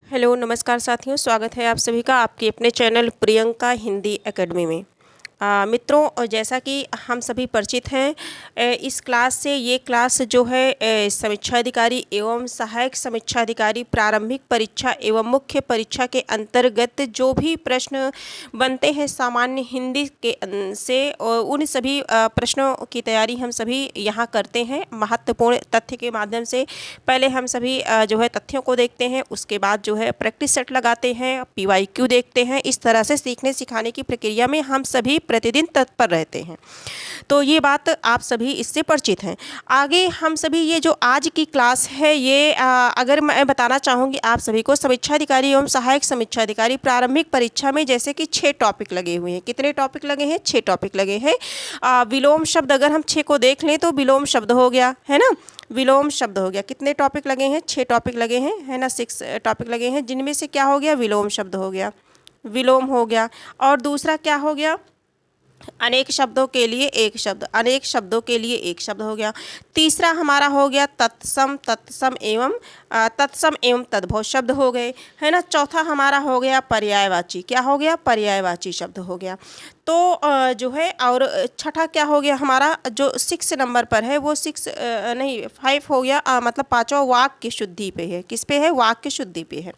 Hello नमस्कार साथियों, स्वागत है आप सभी का आपके अपने चैनल प्रियंका हिंदी एकेडमी में। मित्रों, जैसा कि हम सभी परिचित हैं इस क्लास से, ये क्लास जो है समीक्षा अधिकारी एवं सहायक समीक्षा अधिकारी प्रारंभिक परीक्षा एवं मुख्य परीक्षा के अंतर्गत जो भी प्रश्न बनते हैं सामान्य हिंदी के से उन सभी प्रश्नों की तैयारी हम सभी यहाँ करते हैं महत्वपूर्ण तथ्य के माध्यम से। पहले हम सभी जो है तथ्यों को देखते हैं, उसके बाद जो है प्रैक्टिस सेट लगाते हैं, PYQ देखते हैं। इस तरह से सीखने सिखाने की प्रक्रिया में हम सभी प्रतिदिन तत्पर रहते हैं। तो ये बात आप सभी इससे परिचित हैं। आगे हम सभी ये जो आज की क्लास है ये अगर मैं बताना चाहूँगी आप सभी को, समीक्षा अधिकारी एवं सहायक समीक्षा अधिकारी प्रारंभिक परीक्षा में जैसे कि 6 टॉपिक लगे हुए हैं। कितने टॉपिक लगे हैं? 6 टॉपिक लगे हैं। विलोम शब्द अगर हम 6 को देख लें तो विलोम शब्द हो गया, है ना। विलोम शब्द हो गया। कितने टॉपिक लगे हैं? 6 टॉपिक लगे हैं, है ना। 6 टॉपिक लगे हैं, जिनमें से क्या हो गया? विलोम शब्द हो गया, विलोम हो गया। और दूसरा क्या हो गया? अनेक शब्दों के लिए एक शब्द, अनेक शब्दों के लिए एक शब्द हो गया। तीसरा हमारा हो गया तत्सम, तत्सम एवं तद्भव शब्द हो गए, है ना। चौथा हमारा हो गया पर्यायवाची। क्या हो गया? पर्यायवाची शब्द हो गया। तो जो है, और छठा क्या हो गया हमारा, जो 6 नंबर पर है वो 5 हो गया, मतलब पांचवा वाक्य शुद्धि पे है। किस पे है? वाक्य शुद्धि पे है।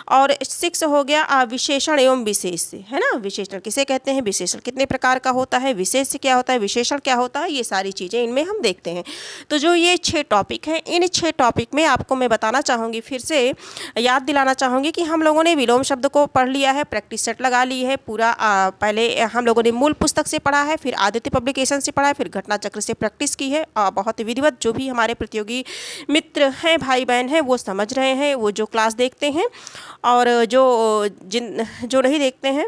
और 6 हो गया विशेषण एवं विशेष से, है ना। विशेषण किसे कहते हैं? विशेषण कितने प्रकार का होता है, विशेष क्या होता है, विशेषण क्या होता है, ये सारी चीज़ें इनमें हम देखते हैं। तो जो ये 6 टॉपिक हैं, इन 6 टॉपिक में आपको मैं बताना चाहूँगी, फिर से याद दिलाना चाहूँगी कि हम लोगों ने विलोम शब्द को पढ़ लिया है, प्रैक्टिस सेट लगा ली है पूरा। पहले हम लोगों ने मूल पुस्तक से पढ़ा है, फिर आदित्य पब्लिकेशन से पढ़ा है, फिर घटना चक्र से प्रैक्टिस की है। बहुत विधिवत जो भी हमारे प्रतियोगी मित्र हैं, भाई बहन हैं, वो समझ रहे हैं, वो जो क्लास देखते हैं, और जो नहीं देखते हैं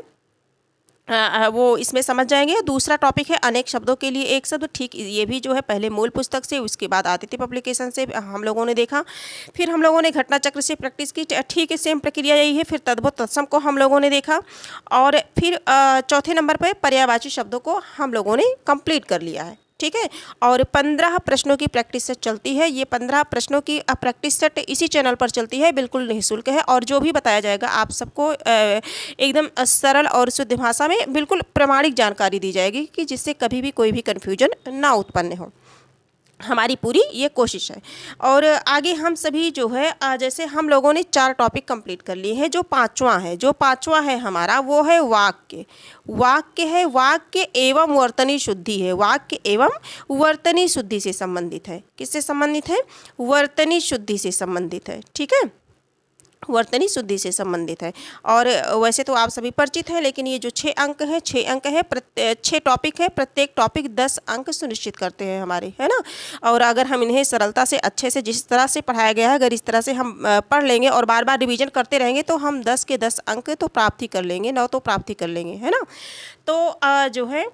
वो इसमें समझ जाएंगे। दूसरा टॉपिक है अनेक शब्दों के लिए एक शब्द। ठीक, ये भी जो है पहले मूल पुस्तक से, उसके बाद आदित्य पब्लिकेशन से हम लोगों ने देखा, फिर हम लोगों ने घटना चक्र से प्रैक्टिस की। ठीक है, सेम प्रक्रिया यही है। फिर तद्भव तत्सम को हम लोगों ने देखा, और फिर चौथे नंबर पर पर्यायवाची शब्दों को हम लोगों ने कंप्लीट कर लिया है। ठीक है, और 15 प्रश्नों की प्रैक्टिस सेट चलती है। ये 15 प्रश्नों की प्रैक्टिस सेट इसी चैनल पर चलती है, बिल्कुल निःशुल्क है। और जो भी बताया जाएगा आप सबको एकदम सरल और शुद्ध भाषा में बिल्कुल प्रामाणिक जानकारी दी जाएगी, कि जिससे कभी भी कोई भी कन्फ्यूजन ना उत्पन्न हो। हमारी पूरी ये कोशिश है। और आगे हम सभी जो है जैसे हम लोगों ने 4 टॉपिक कंप्लीट कर लिए हैं। जो पांचवा है हमारा, वो है वाक्य। वाक्य है, वाक्य एवं वर्तनी शुद्धि है। वाक्य एवं वर्तनी शुद्धि से संबंधित है। किससे संबंधित है? वर्तनी शुद्धि से संबंधित है। ठीक है, वर्तनी शुद्धि से संबंधित है। और वैसे तो आप सभी परिचित हैं, लेकिन ये जो 6 अंक है, 6 टॉपिक है, प्रत्येक टॉपिक 10 अंक सुनिश्चित करते हैं हमारे, है ना। और अगर हम इन्हें सरलता से, अच्छे से, जिस तरह से पढ़ाया गया है, अगर इस तरह से हम पढ़ लेंगे और बार बार रिवीजन करते रहेंगे, तो हम 10 के 10 अंक तो प्राप्त ही कर लेंगे, 9 तो प्राप्त ही कर लेंगे, है ना। तो जो है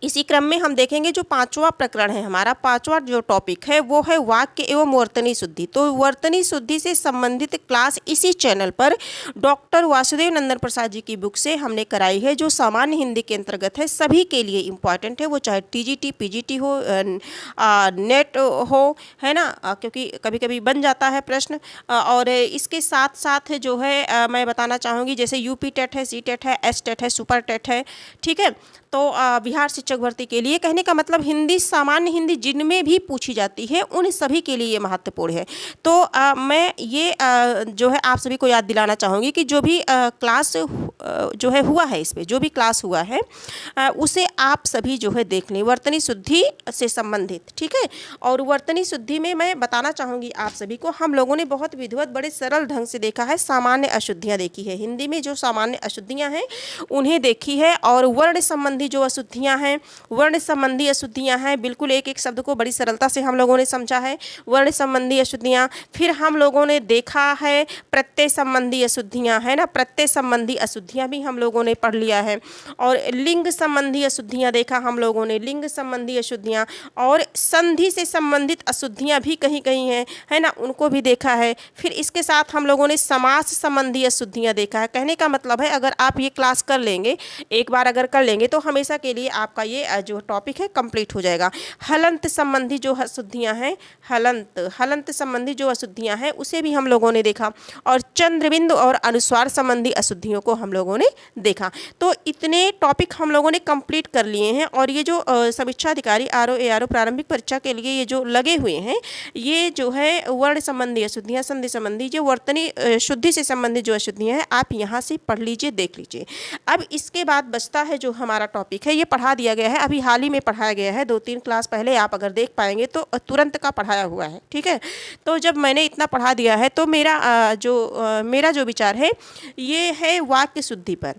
इसी क्रम में हम देखेंगे जो 5वां प्रकरण है हमारा, 5वां जो टॉपिक है वो है वाक्य एवं वर्तनी शुद्धि। तो वर्तनी शुद्धि से संबंधित क्लास इसी चैनल पर डॉक्टर वासुदेव नंदन प्रसाद जी की बुक से हमने कराई है, जो सामान्य हिंदी के अंतर्गत है, सभी के लिए इम्पॉर्टेंट है। वो चाहे TGT PGT हो, नेट हो, है ना, क्योंकि कभी कभी बन जाता है प्रश्न। और इसके साथ साथ जो है मैं बताना चाहूँगी, जैसे UP टेट है, CTET है, STET है, सुपर टेट है। ठीक है, तो बिहार शिक्षक भर्ती के लिए, कहने का मतलब हिंदी, सामान्य हिंदी जिनमें भी पूछी जाती है, उन सभी के लिए ये महत्वपूर्ण है। तो मैं ये जो है आप सभी को याद दिलाना चाहूँगी कि जो भी क्लास जो है हुआ है, इसमें जो भी क्लास हुआ है उसे आप सभी जो है देख लें, वर्तनी शुद्धि से संबंधित। ठीक है, और वर्तनी शुद्धि में मैं बताना चाहूँगी आप सभी को, हम लोगों ने बहुत विधिवत, बड़े सरल ढंग से देखा है। सामान्य अशुद्धियाँ देखी है, हिंदी में जो सामान्य अशुद्धियाँ हैं उन्हें देखी है। और वर्ण संबंधी जो अशुद्धियाँ हैं, वर्ण संबंधी अशुद्धियाँ हैं, बिल्कुल एक एक शब्द को बड़ी सरलता से हम लोगों ने समझा है। वर्ण संबंधी अशुद्धियाँ, फिर हम लोगों ने देखा है प्रत्यय संबंधी अशुद्धियाँ, है ना। प्रत्यय संबंधी अशुद्धियाँ भी हम लोगों ने पढ़ लिया है। और लिंग संबंधी अशुद्धियाँ देखा हम लोगों ने, लिंग संबंधी अशुद्धियाँ, और संधि से संबंधित अशुद्धियाँ भी कहीं कहीं हैं, है ना, उनको भी देखा है। फिर इसके साथ हम लोगों ने समास संबंधी अशुद्धियाँ देखा है। कहने का मतलब है, अगर आप ये क्लास कर लेंगे, एक बार अगर कर लेंगे, तो हमेशा के लिए आपका ये जो टॉपिक है कंप्लीट हो जाएगा। हलंत संबंधी जो अशुद्धियाँ हैं, हलंत संबंधी जो अशुद्धियाँ हैं उसे भी हम लोगों ने देखा, और चंद्रबिंदु और अनुस्वार संबंधी अशुद्धियों को हम लोगों ने देखा। तो इतने टॉपिक हम लोगों ने कंप्लीट कर लिए हैं। और ये जो समीक्षा अधिकारी आरओ एआरओ प्रारंभिक परीक्षा के लिए ये जो लगे हुए हैं, ये जो है वर्ण संबंधी अशुद्धियाँ, संधि संबंधी, जो वर्तनी शुद्धि से संबंधित जो अशुद्धियाँ हैं, आप यहाँ से पढ़ लीजिए, देख लीजिए। अब इसके बाद बचता है जो हमारा टॉपिक है, ये पढ़ा दिया गया है, अभी हाल ही में पढ़ाया गया है, 2-3 क्लास पहले आप अगर देख पाएंगे तो तुरंत का पढ़ाया हुआ है, ठीक है। तो जब मैंने इतना पढ़ा दिया है तो मेरा जो विचार है ये है वाक्य शुद्धि पर।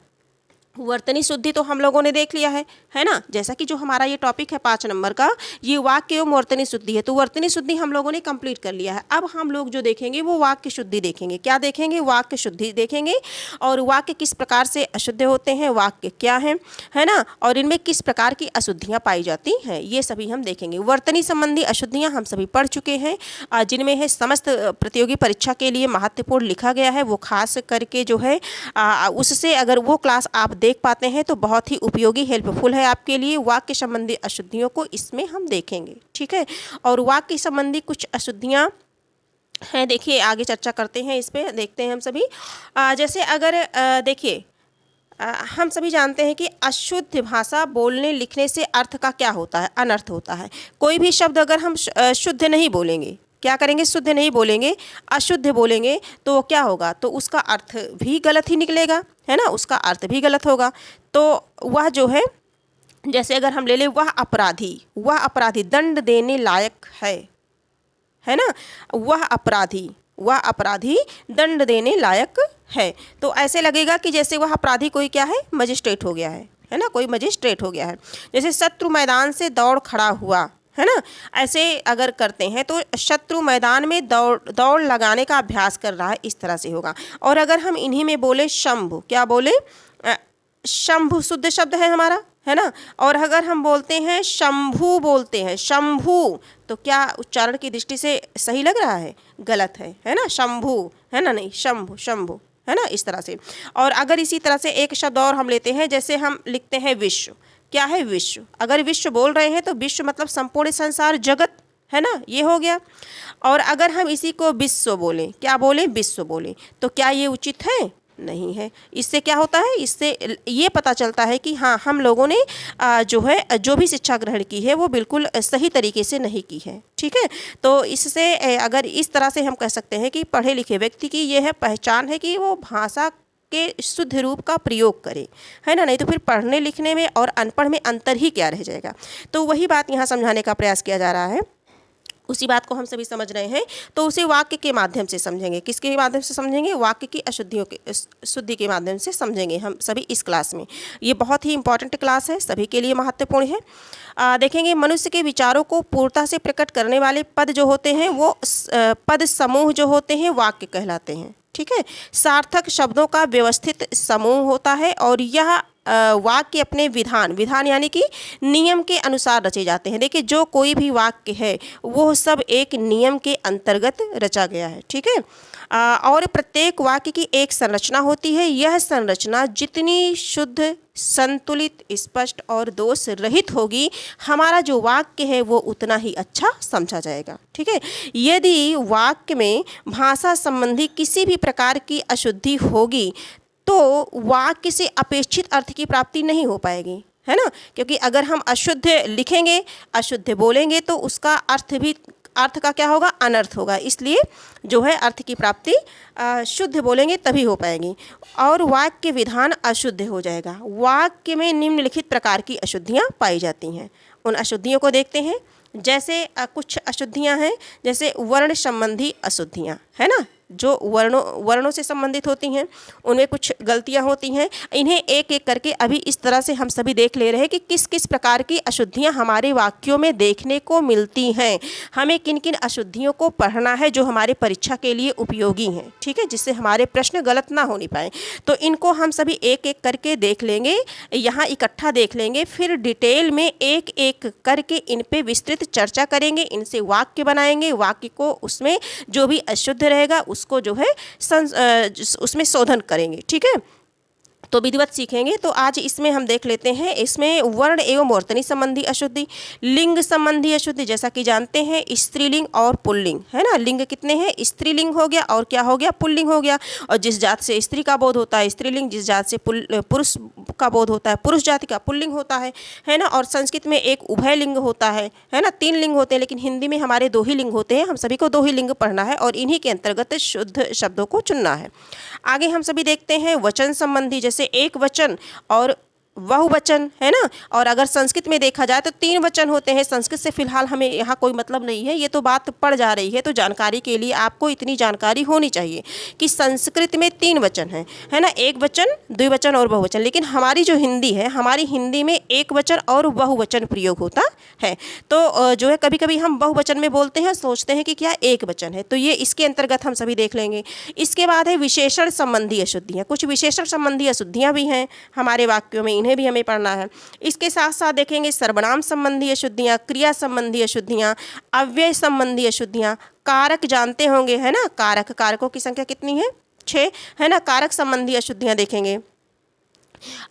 वर्तनी शुद्धि तो हम लोगों ने देख लिया है ना। जैसा कि जो हमारा ये टॉपिक है 5 नंबर का, ये वाक्य एवं वर्तनी शुद्धि है, तो वर्तनी शुद्धि हम लोगों ने कंप्लीट कर लिया है। अब हम लोग जो देखेंगे वो वाक्य शुद्धि देखेंगे। क्या देखेंगे? वाक्य शुद्धि देखेंगे, और वाक्य किस प्रकार से अशुद्ध होते हैं, वाक्य क्या है ना, और इनमें किस प्रकार की अशुद्धियाँ पाई जाती हैं, ये सभी हम देखेंगे। वर्तनी संबंधी अशुद्धियाँ हम सभी पढ़ चुके हैं, जिनमें है समस्त प्रतियोगी परीक्षा के लिए महत्वपूर्ण लिखा गया है, वो खास करके जो है उससे अगर वो क्लास आप देख पाते हैं तो बहुत ही उपयोगी, हेल्पफुल है आपके लिए। वाक्य संबंधी अशुद्धियों को इसमें हम देखेंगे, ठीक है। और वाक्य संबंधी कुछ अशुद्धियाँ हैं, देखिए आगे चर्चा करते हैं, इस पे देखते हैं हम सभी। जैसे अगर देखिए हम सभी जानते हैं कि अशुद्ध भाषा बोलने लिखने से अर्थ का क्या होता है, अनर्थ होता है। कोई भी शब्द अगर हम शुद्ध नहीं बोलेंगे, क्या करेंगे, शुद्ध नहीं बोलेंगे, अशुद्ध बोलेंगे, तो क्या होगा, तो उसका अर्थ भी गलत ही निकलेगा, है ना, उसका अर्थ भी गलत होगा। तो वह जो है, जैसे अगर हम ले लें, वह अपराधी दंड देने लायक है ना, वह अपराधी दंड देने लायक है। तो ऐसे लगेगा कि जैसे वह अपराधी कोई क्या है, मजिस्ट्रेट हो गया है ना, कोई मजिस्ट्रेट हो गया है। जैसे शत्रु मैदान से दौड़ खड़ा हुआ, है ना, ऐसे अगर करते हैं तो शत्रु मैदान में दौड़ लगाने का अभ्यास कर रहा है, इस तरह से होगा। और अगर हम इन्हीं में बोले शंभु, क्या बोले, शंभु शुद्ध शब्द है हमारा, है ना। और अगर हम बोलते हैं शंभु, बोलते हैं शंभु, तो क्या उच्चारण की दृष्टि से सही लग रहा है, गलत है ना, शंभु है ना, नहीं शंभु है ना, इस तरह से। और अगर इसी तरह से एक शब्द और हम लेते हैं, जैसे हम लिखते हैं विश्व, क्या है, विश्व। अगर विश्व बोल रहे हैं तो विश्व मतलब संपूर्ण संसार, जगत, है ना, ये हो गया। और अगर हम इसी को विश्व बोलें, क्या बोलें, विश्व बोलें, तो क्या ये उचित है, नहीं है। इससे क्या होता है, इससे ये पता चलता है कि हाँ, हम लोगों ने जो भी शिक्षा ग्रहण की है वो बिल्कुल सही तरीके से नहीं की है, ठीक है। तो इससे अगर इस तरह से हम कह सकते हैं कि पढ़े लिखे व्यक्ति की ये है पहचान है कि वो भाषा के शुद्ध रूप का प्रयोग करे, है ना, नहीं तो फिर पढ़ने लिखने में और अनपढ़ में अंतर ही क्या रह जाएगा। तो वही बात यहाँ समझाने का प्रयास किया जा रहा है, उसी बात को हम सभी समझ रहे हैं। तो उसे वाक्य के माध्यम से समझेंगे, किसके माध्यम से समझेंगे, वाक्य की अशुद्धियों के शुद्धि के माध्यम से समझेंगे हम सभी इस क्लास में। ये बहुत ही इंपॉर्टेंट क्लास है, सभी के लिए महत्वपूर्ण है। देखेंगे मनुष्य के विचारों को पूर्णता से प्रकट करने वाले पद जो होते हैं वो पद समूह जो होते हैं वाक्य कहलाते हैं, ठीक है। सार्थक शब्दों का व्यवस्थित समूह होता है, और यह वाक्य अपने विधान यानी कि नियम के अनुसार रचे जाते हैं। देखिए जो कोई भी वाक्य है वो सब एक नियम के अंतर्गत रचा गया है, ठीक है। और प्रत्येक वाक्य की एक संरचना होती है, यह संरचना जितनी शुद्ध, संतुलित, स्पष्ट और दोष रहित होगी, हमारा जो वाक्य है वो उतना ही अच्छा समझा जाएगा, ठीक है। यदि वाक्य में भाषा संबंधी किसी भी प्रकार की अशुद्धि होगी तो वाक्य से अपेक्षित अर्थ की प्राप्ति नहीं हो पाएगी, है ना, क्योंकि अगर हम अशुद्ध लिखेंगे, अशुद्ध बोलेंगे तो उसका अर्थ का क्या होगा, अनर्थ होगा। इसलिए जो है अर्थ की प्राप्ति शुद्ध बोलेंगे तभी हो पाएगी, और वाक्य विधान अशुद्ध हो जाएगा। वाक्य में निम्नलिखित प्रकार की अशुद्धियाँ पाई जाती हैं, उन अशुद्धियों को देखते हैं। जैसे कुछ अशुद्धियाँ हैं, जैसे वर्ण संबंधी अशुद्धियाँ, है ना, जो वर्णों से संबंधित होती हैं, उनमें कुछ गलतियां होती हैं। इन्हें एक एक करके अभी इस तरह से हम सभी देख ले रहे हैं कि किस किस प्रकार की अशुद्धियां हमारे वाक्यों में देखने को मिलती हैं, हमें किन किन अशुद्धियों को पढ़ना है जो हमारे परीक्षा के लिए उपयोगी हैं, ठीक है, जिससे हमारे प्रश्न गलत ना होने पाए। तो इनको हम सभी एक एक करके देख लेंगे, यहाँ इकट्ठा देख लेंगे, फिर डिटेल में एक एक करके इन पे विस्तृत चर्चा करेंगे, इनसे वाक्य बनाएंगे, वाक्य को उसमें जो भी अशुद्ध रहेगा उसको जो है उसमें शोधन करेंगे, ठीक है। तो विधिवत सीखेंगे। तो आज इसमें हम देख लेते हैं, इसमें वर्ण एवं वर्तनी संबंधी अशुद्धि, लिंग संबंधी अशुद्धि। जैसा कि जानते हैं स्त्रीलिंग और पुल्लिंग, है ना। लिंग कितने हैं, स्त्रीलिंग हो गया और क्या हो गया, पुल्लिंग हो गया। और जिस जात से स्त्री का बोध होता है स्त्रीलिंग, जिस जात से पुरुष का बोध होता है पुरुष जाति का पुल्लिंग होता है ना। और संस्कृत में एक उभय लिंग होता है ना, 3 लिंग होते हैं, लेकिन हिंदी में हमारे 2 ही लिंग होते हैं। हम सभी को 2 ही लिंग पढ़ना है और इन्हीं के अंतर्गत शुद्ध शब्दों को चुनना है। आगे हम सभी देखते हैं वचन संबंधी, जैसे एक वचन और बहुवचन, है ना। और अगर संस्कृत में देखा जाए तो 3 वचन होते हैं। संस्कृत से फिलहाल हमें यहाँ कोई मतलब नहीं है, ये तो बात पड़ जा रही है, तो जानकारी के लिए आपको इतनी जानकारी होनी चाहिए कि संस्कृत में 3 वचन हैं, है ना, एक वचन, द्विवचन और बहुवचन। लेकिन हमारी जो हिंदी है, हमारी हिंदी में एक वचन और बहुवचन प्रयोग होता है। तो जो है कभी कभी हम बहुवचन में बोलते हैं, सोचते हैं कि क्या एक वचन है, तो ये इसके अंतर्गत हम सभी देख लेंगे। इसके बाद है विशेषण संबंधी अशुद्धियाँ। कुछ विशेषण संबंधी अशुद्धियाँ भी हैं हमारे वाक्यों में, इन्हें भी हमें पढ़ना है। इसके साथ साथ देखेंगे सर्वनाम संबंधी अशुद्धियाँ, क्रिया संबंधी अशुद्धियाँ, अव्यय संबंधी अशुद्धियाँ, कारक जानते होंगे, है ना। कारकों की संख्या कितनी है, 6, है ना। कारक संबंधी अशुद्धियाँ देखेंगे।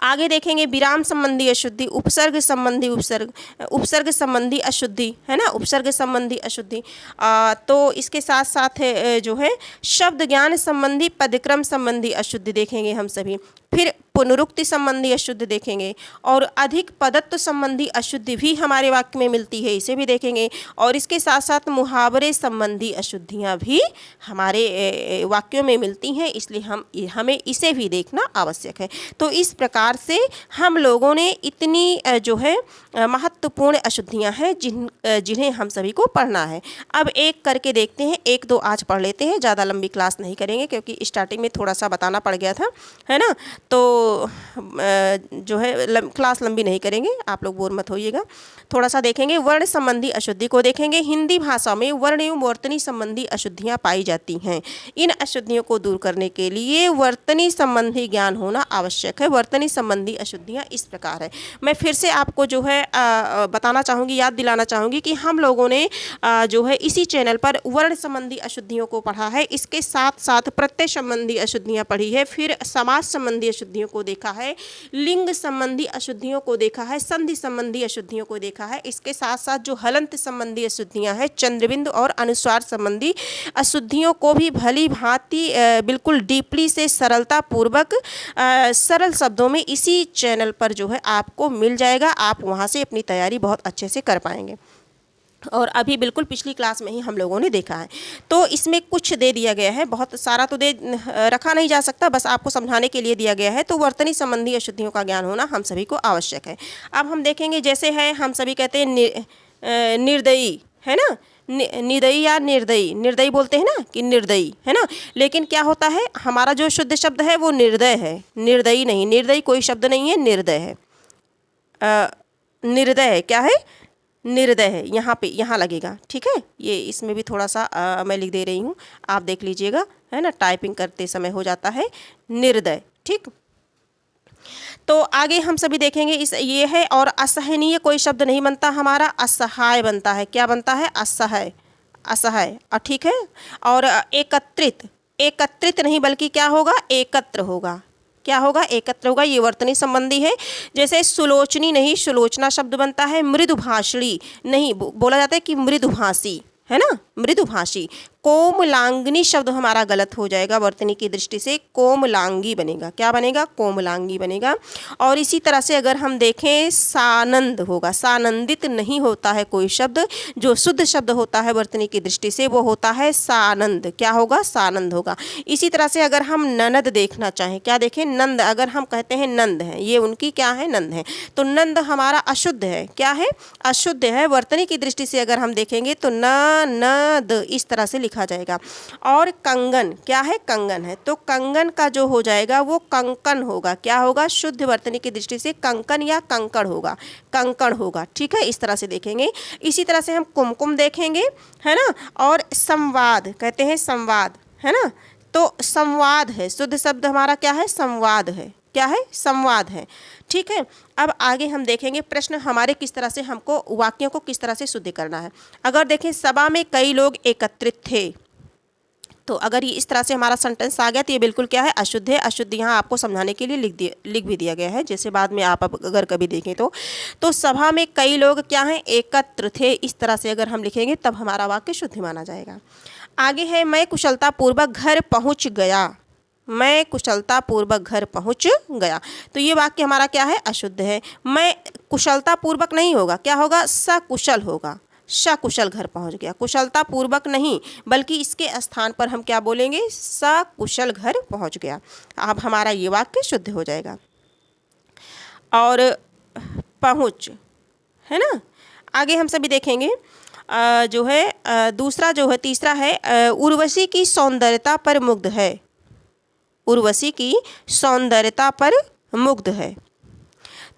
आगे देखेंगे विराम संबंधी अशुद्धि, उपसर्ग संबंधी उपसर्ग संबंधी अशुद्धि, है ना, उपसर्ग संबंधी अशुद्धि। तो इसके साथ साथ है जो है शब्द ज्ञान संबंधी, पदक्रम संबंधी अशुद्धि देखेंगे हम सभी। फिर पुनरुक्ति संबंधी अशुद्धि देखेंगे और अधिक पदत्व संबंधी अशुद्धि भी हमारे वाक्य में मिलती है, इसे भी देखेंगे। और इसके साथ साथ मुहावरे संबंधी अशुद्धियाँ भी हमारे वाक्यों में मिलती हैं, इसलिए हमें इसे भी देखना आवश्यक है। तो इस प्रकार से हम लोगों ने इतनी जो है महत्वपूर्ण अशुद्धियाँ हैं जिन्हें हम सभी को पढ़ना है। अब एक करके देखते हैं, 1-2 आज पढ़ लेते हैं, ज़्यादा लंबी क्लास नहीं करेंगे क्योंकि स्टार्टिंग में थोड़ा सा बताना पड़ गया था, है ना। तो जो है क्लास लंबी नहीं करेंगे, आप लोग बोर मत होइएगा। थोड़ा सा देखेंगे वर्ण संबंधी अशुद्धि को देखेंगे। हिंदी भाषा में वर्ण एवं वर्तनी संबंधी अशुद्धियाँ पाई जाती हैं। इन अशुद्धियों को दूर करने के लिए वर्तनी संबंधी ज्ञान होना आवश्यक है। वर्तनी संबंधी अशुद्धियाँ इस प्रकार है। मैं फिर से आपको जो है बताना चाहूँगी, याद दिलाना चाहूँगी कि हम लोगों ने जो है इसी चैनल पर वर्ण संबंधी अशुद्धियों को पढ़ा है, इसके साथ साथ प्रत्यय संबंधी अशुद्धियाँ पढ़ी है, फिर समास संबंधी अशुद्धियों को देखा है, लिंग संबंधी अशुद्धियों को देखा है, संधि संबंधी अशुद्धियों को देखा है। इसके साथ साथ जो हलंत संबंधी अशुद्धियाँ हैं, चंद्रबिंदु और अनुस्वार संबंधी अशुद्धियों को भी भली भांति बिल्कुल डीपली से सरलता पूर्वक सरल शब्दों में इसी चैनल पर जो है आपको मिल जाएगा। आप वहाँ से अपनी तैयारी बहुत अच्छे से कर पाएंगे। और अभी बिल्कुल पिछली क्लास में ही हम लोगों ने देखा है, तो इसमें कुछ दे दिया गया है, बहुत सारा तो दे रखा नहीं जा सकता, बस आपको समझाने के लिए दिया गया है। तो वर्तनी संबंधी अशुद्धियों का ज्ञान होना हम सभी को आवश्यक है। अब हम देखेंगे, जैसे है हम सभी कहते हैं निर्दयी, है ना, निर्दयी या निर्दयी, निर्दयी बोलते हैं ना कि निर्दयी, है ना। लेकिन क्या होता है, हमारा जो शुद्ध शब्द है वो निर्दय है, निर्दयी नहीं। निर्दयी कोई शब्द नहीं है, निर्दय है। निर्दय है, क्या है, निर्दय है। यहाँ पे यहाँ लगेगा, ठीक है। ये इसमें भी थोड़ा सा मैं लिख दे रही हूँ, आप देख लीजिएगा, है ना, टाइपिंग करते समय हो जाता है निर्दय, ठीक। तो आगे हम सभी देखेंगे ये है। और असहनीय कोई शब्द नहीं बनता हमारा, असहाय बनता है। क्या बनता है, असहाय, असहाय, ठीक है। और एकत्रित नहीं बल्कि क्या होगा, एकत्र होगा। क्या होगा, एकत्र होगा। ये वर्तनी संबंधी है। जैसे सुलोचनी नहीं, सुलोचना शब्द बनता है। मृदुभाषणी नहीं, बोला जाता है कि मृदुभाषी, है ना, मृदुभाषी। कोमलांगिनी शब्द हमारा गलत हो जाएगा, वर्तनी की दृष्टि से कोमलांगी बनेगा। क्या बनेगा, कोमलांगी बनेगा। और इसी तरह से अगर हम देखें, सानंद होगा, सानंदित नहीं होता है कोई शब्द। जो शुद्ध शब्द होता है वर्तनी की दृष्टि से वो होता है सानंद। क्या होगा, सानंद होगा। इसी तरह से अगर हम ननद देखना चाहें, क्या देखें, नंद, अगर हम कहते हैं नंद है, ये उनकी क्या है, नंद है, तो नंद हमारा अशुद्ध है। क्या है, अशुद्ध है। वर्तनी की दृष्टि से अगर हम देखेंगे तो नद इस तरह से लिखा जाएगा। और कंगन, क्या है, कंगन है, तो कंगन का जो हो जाएगा वो कंकन होगा। क्या होगा, शुद्ध वर्तनी की दृष्टि से कंकन या कंकड़ होगा, कंकड़ होगा, ठीक है। इस तरह से देखेंगे। इसी तरह से हम कुमकुम देखेंगे, है ना। और संवाद कहते हैं, संवाद, है ना, तो संवाद है, शुद्ध शब्द हमारा क्या है, संवाद है। क्या है, संवाद है, ठीक है। अब आगे हम देखेंगे प्रश्न हमारे किस तरह से, हमको वाक्यों को किस तरह से शुद्ध करना है। अगर देखें, सभा में कई लोग एकत्रित थे, तो अगर ये इस तरह से हमारा सेंटेंस आ गया तो ये बिल्कुल क्या है, अशुद्ध है। अशुद्ध यहाँ आपको समझाने के लिए लिख भी दिया गया है, जैसे बाद में आप अगर कभी देखें तो सभा में कई लोग क्या हैं, एकत्र थे, इस तरह से अगर हम लिखेंगे तब हमारा वाक्य शुद्ध माना जाएगा। आगे है, मैं कुशलतापूर्वक घर पहुँच गया। मैं कुशलतापूर्वक घर पहुँच गया, तो ये वाक्य हमारा क्या है, अशुद्ध है। मैं कुशलतापूर्वक नहीं होगा, क्या होगा, सकुशल होगा। सकुशल घर पहुंच गया, कुशलता पूर्वक नहीं, बल्कि इसके स्थान पर हम क्या बोलेंगे, सकुशल घर पहुंच गया। अब हमारा ये वाक्य शुद्ध हो जाएगा। और पहुंच है ना, आगे हम सभी देखेंगे जो है दूसरा जो है, तीसरा है, उर्वशी की सौंदर्यता पर मुग्ध है। उर्वशी की सौंदर्यता पर मुग्ध है,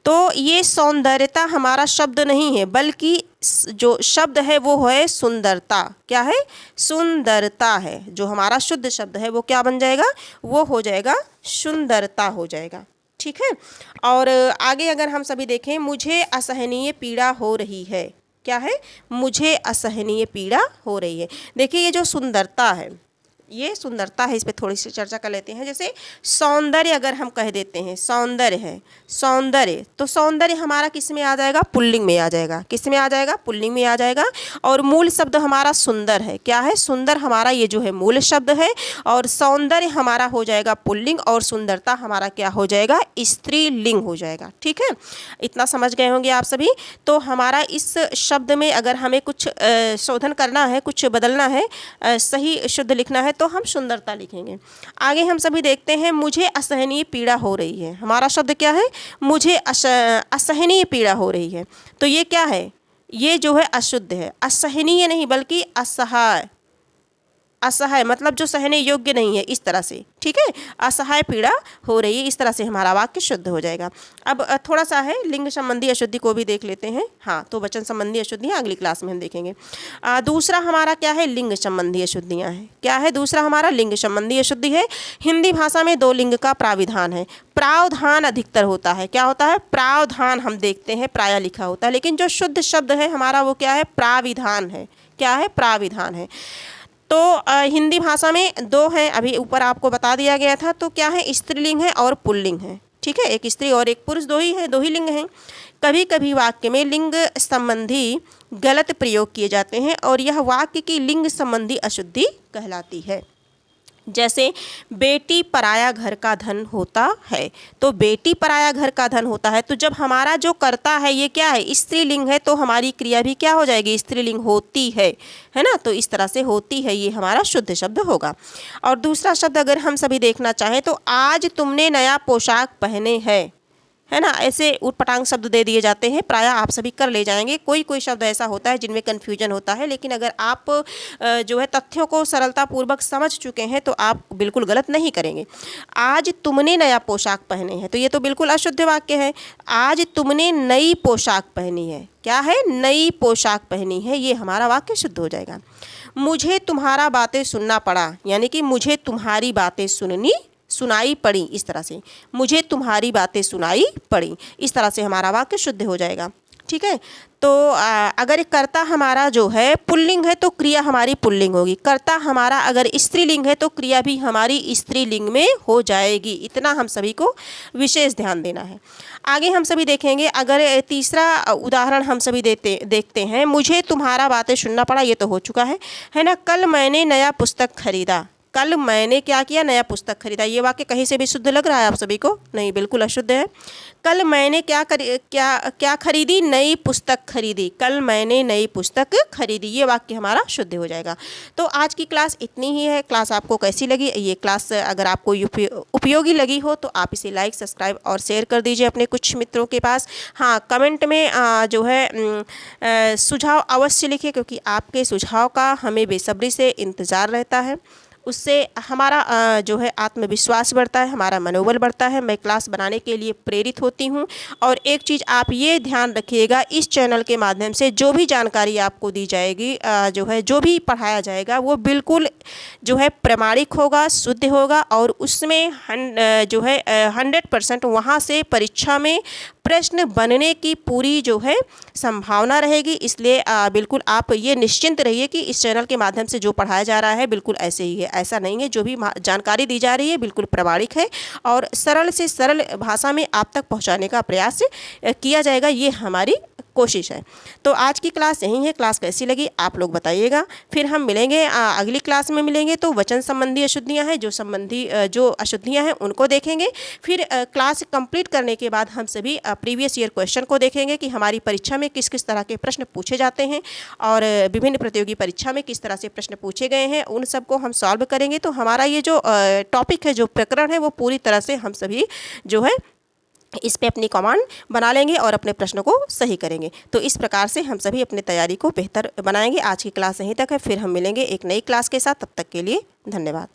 तो ये सौंदर्यता हमारा शब्द नहीं है, बल्कि जो शब्द है वो है सुंदरता। क्या है, सुंदरता है। जो हमारा शुद्ध शब्द है वो क्या बन जाएगा, वो हो जाएगा सुंदरता हो जाएगा। ठीक है। और आगे अगर हम सभी देखें, मुझे असहनीय पीड़ा हो रही है। क्या है, मुझे असहनीय पीड़ा हो रही है। देखिए ये जो सुंदरता है, ये सुंदरता है, इस पे थोड़ी सी चर्चा कर लेते हैं। जैसे सौंदर्य अगर हम कह देते हैं, सौंदर्य है, सौंदर्य, तो सौंदर्य हमारा किस में आ जाएगा, पुल्लिंग में आ जाएगा। किस में आ जाएगा, पुल्लिंग में आ जाएगा। और मूल शब्द हमारा सुंदर है। क्या है, सुंदर हमारा ये जो है मूल शब्द है, और सौंदर्य हमारा हो जाएगा पुल्लिंग, और सुंदरता हमारा क्या हो जाएगा, स्त्रीलिंग हो जाएगा। ठीक है, इतना समझ गए होंगे आप सभी। तो हमारा इस शब्द में अगर हमें कुछ शोधन करना है, कुछ बदलना है, सही शुद्ध लिखना है, तो हम सुंदरता लिखेंगे। आगे हम सभी देखते हैं, मुझे असहनीय पीड़ा हो रही है। हमारा शब्द क्या है, मुझे असहनीय पीड़ा हो रही है, तो ये क्या है, ये जो है अशुद्ध है। असहनीय नहीं बल्कि असहाय। असहाय मतलब जो सहने योग्य नहीं है, इस तरह से। ठीक है, असहाय पीड़ा हो रही है, इस तरह से हमारा वाक्य शुद्ध हो जाएगा। अब थोड़ा सा है लिंग संबंधी अशुद्धि को भी देख लेते हैं। हाँ, तो वचन संबंधी अशुद्धियाँ अगली क्लास में हम देखेंगे। दूसरा हमारा क्या है, लिंग संबंधी अशुद्धियाँ हैं। क्या है दूसरा हमारा, लिंग संबंधी अशुद्धि है। हिंदी भाषा में दो लिंग का प्राविधान है। प्रावधान अधिकतर होता है। क्या होता है, प्रावधान हम देखते हैं, प्राय लिखा होता है, लेकिन जो शुद्ध शब्द है हमारा वो क्या है, प्राविधान है। क्या है, प्राविधान है। तो हिंदी भाषा में दो हैं, अभी ऊपर आपको बता दिया गया था। तो क्या है, स्त्रीलिंग है और पुल्लिंग है। ठीक है, एक स्त्री और एक पुरुष, दो ही है, दो ही लिंग हैं। कभी कभी वाक्य में लिंग संबंधी गलत प्रयोग किए जाते हैं, और यह वाक्य की लिंग संबंधी अशुद्धि कहलाती है। जैसे बेटी पराया घर का धन होता है, तो बेटी पराया घर का धन होता है, तो जब हमारा जो कर्ता है ये क्या है, स्त्रीलिंग है, तो हमारी क्रिया भी क्या हो जाएगी, स्त्रीलिंग होती है ना। तो इस तरह से होती है, ये हमारा शुद्ध शब्द होगा। और दूसरा शब्द अगर हम सभी देखना चाहें, तो आज तुमने नया पोशाक पहने है ना, ऐसे उटपटांग शब्द दे दिए जाते हैं, प्रायः आप सभी कर ले जाएंगे। कोई कोई शब्द ऐसा होता है जिनमें कन्फ्यूजन होता है, लेकिन अगर आप जो है तथ्यों को सरलतापूर्वक समझ चुके हैं तो आप बिल्कुल गलत नहीं करेंगे। आज तुमने नया पोशाक पहने हैं, तो ये तो बिल्कुल अशुद्ध वाक्य है। आज तुमने नई पोशाक पहनी है, क्या है, नई पोशाक पहनी है, ये हमारा वाक्य शुद्ध हो जाएगा। मुझे तुम्हारा बातें सुनना पड़ा, यानी कि मुझे तुम्हारी बातें सुनाई पड़ी, इस तरह से मुझे तुम्हारी बातें सुनाई पड़ी, इस तरह से हमारा वाक्य शुद्ध हो जाएगा। ठीक है, तो अगर कर्ता हमारा जो है पुल्लिंग है तो क्रिया हमारी पुल्लिंग होगी। कर्ता हमारा अगर स्त्रीलिंग है तो क्रिया भी हमारी स्त्रीलिंग में हो जाएगी। इतना हम सभी को विशेष ध्यान देना है। आगे हम सभी देखेंगे, अगर तीसरा उदाहरण हम सभी देखते हैं, मुझे तुम्हारा बातें सुनना पड़ा, ये तो हो चुका है ना। कल मैंने नया पुस्तक खरीदा, कल मैंने क्या किया, नया पुस्तक खरीदा। ये वाक्य कहीं से भी शुद्ध लग रहा है आप सभी को, नहीं, बिल्कुल अशुद्ध है। कल मैंने क्या खरीदी, नई पुस्तक खरीदी। कल मैंने नई पुस्तक खरीदी, ये वाक्य हमारा शुद्ध हो जाएगा। तो आज की क्लास इतनी ही है। क्लास आपको कैसी लगी, ये क्लास अगर आपको उपयोगी लगी हो तो आप इसे लाइक, सब्सक्राइब और शेयर कर दीजिए अपने कुछ मित्रों के पास। हाँ, कमेंट में जो है सुझाव अवश्य लिखिए, क्योंकि आपके सुझाव का हमें बेसब्री से इंतज़ार रहता है। उससे हमारा जो है आत्मविश्वास बढ़ता है, हमारा मनोबल बढ़ता है। मैं क्लास बनाने के लिए प्रेरित होती हूँ। और एक चीज़ आप ये ध्यान रखिएगा, इस चैनल के माध्यम से जो भी जानकारी आपको दी जाएगी, जो है जो भी पढ़ाया जाएगा, वो बिल्कुल जो है प्रामाणिक होगा, शुद्ध होगा, और उसमें जो है 100% वहाँ से परीक्षा में प्रश्न बनने की पूरी जो है संभावना रहेगी। इसलिए बिल्कुल आप ये निश्चिंत रहिए कि इस चैनल के माध्यम से जो पढ़ाया जा रहा है बिल्कुल ऐसे ही है, ऐसा नहीं है। जो भी जानकारी दी जा रही है बिल्कुल प्रामाणिक है और सरल से सरल भाषा में आप तक पहुंचाने का प्रयास किया जाएगा, ये हमारी कोशिश है। तो आज की क्लास यही है। क्लास कैसी लगी आप लोग बताइएगा। फिर हम मिलेंगे अगली क्लास में मिलेंगे तो वचन संबंधी अशुद्धियाँ हैं, जो अशुद्धियाँ हैं उनको देखेंगे। फिर क्लास कंप्लीट करने के बाद हम सभी प्रीवियस ईयर क्वेश्चन को देखेंगे कि हमारी परीक्षा में किस किस तरह के प्रश्न पूछे जाते हैं और विभिन्न प्रतियोगी परीक्षा में किस तरह से प्रश्न पूछे गए हैं, उन सबको हम सॉल्व करेंगे। तो हमारा ये जो टॉपिक है, जो प्रकरण है, वो पूरी तरह से हम सभी जो है इस पे अपनी कमांड बना लेंगे और अपने प्रश्नों को सही करेंगे। तो इस प्रकार से हम सभी अपनी तैयारी को बेहतर बनाएंगे। आज की क्लास यहीं तक है, फिर हम मिलेंगे एक नई क्लास के साथ। तब तक के लिए धन्यवाद।